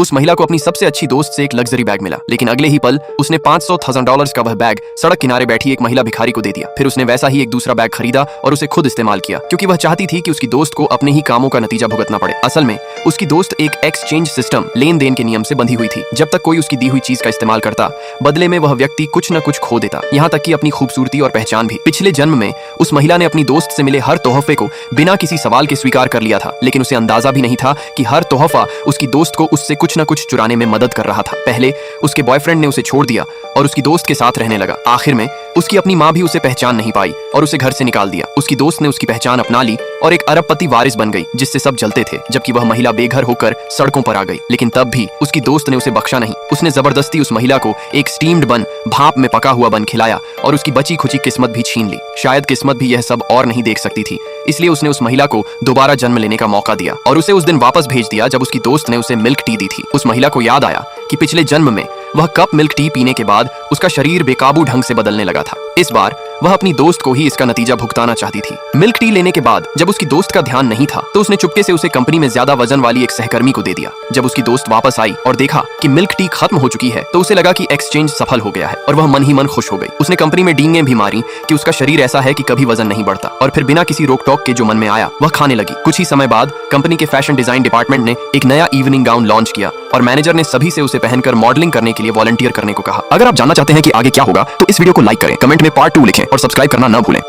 उस महिला को अपनी सबसे अच्छी दोस्त से एक लग्जरी बैग मिला, लेकिन अगले ही पल उसने $500,000 का वह बैग सड़क किनारे बैठी एक महिला भिखारी को दे दिया। फिर उसने वैसा ही एक दूसरा बैग खरीदा और उसे खुद इस्तेमाल किया, क्योंकि वह चाहती थी कि उसकी दोस्त को अपने ही कामों का नतीजा भुगतना पड़े। असल में उसकी दोस्त एक एक्सचेंज सिस्टम, लेन देन के नियम से बंधी हुई थी। जब तक कोई उसकी दी हुई चीज का इस्तेमाल करता, बदले में वह व्यक्ति कुछ न कुछ खो देता, यहाँ तक कि अपनी खूबसूरती और पहचान भी। पिछले जन्म में उस महिला ने अपनी दोस्त से मिले हर तोहफे को बिना किसी सवाल के स्वीकार कर लिया था, लेकिन उसे अंदाजा भी नहीं था कि हर तोहफा उसकी दोस्त को उससे कुछ न कुछ चुराने में मदद कर रहा था। पहले उसके बॉयफ्रेंड ने उसे छोड़ दिया और उसकी दोस्त के साथ रहने लगा। आखिर में उसकी अपनी माँ भी उसे पहचान नहीं पाई और उसे घर से निकाल दिया। उसकी दोस्त ने उसकी पहचान अपना ली और एक अरबपति वारिस बन गई, जिससे सब जलते थे, जबकि वह महिला बेघर होकर सड़कों पर आ गई। लेकिन तब भी उसकी दोस्त ने उसे बख्शा नहीं। उसने जबरदस्ती उस महिला को एक स्टीम्ड बन, भाप में पका हुआ बन खिलाया और उसकी बची खुची किस्मत भी छीन ली। शायद किस्मत भी यह सब और नहीं देख सकती थी, इसलिए उसने उस महिला को दोबारा जन्म लेने का मौका दिया और उसे उस दिन वापस भेज दिया जब उसकी दोस्त ने उसे मिल्क टी दी थी। उस महिला को याद आया कि पिछले जन्म में वह कप मिल्क टी पीने के बाद उसका शरीर बेकाबू ढंग से बदलने लगा था। इस बार वह अपनी दोस्त को ही इसका नतीजा भुगताना चाहती थी। मिल्क टी लेने के बाद जब उसकी दोस्त का ध्यान नहीं था, तो उसने चुपके से उसे कंपनी में ज्यादा वजन वाली एक सहकर्मी को दे दिया। जब उसकी दोस्त वापस आई और देखा कि मिल्क टी खत्म हो चुकी है, तो उसे लगा कि एक्सचेंज सफल हो गया है और वह मन ही मन खुश हो गई। उसने कंपनी में डींगें भी मारी कि उसका शरीर ऐसा है कि कभी वजन नहीं बढ़ता, और फिर बिना किसी रोक टोक के जो मन में आया वह खाने लगी। कुछ ही समय बाद कंपनी के फैशन डिजाइन डिपार्टमेंट ने एक नया इवनिंग गाउन लॉन्च किया और मैनेजर ने सभी से उसे पहनकर मॉडलिंग करने के लिए वॉलंटियर करने को कहा। अगर आप जानना चाहते हैं कि आगे क्या होगा, तो इस वीडियो को लाइक करें, कमेंट में पार्ट 2 लिखें और सब्सक्राइब करना न भूलें।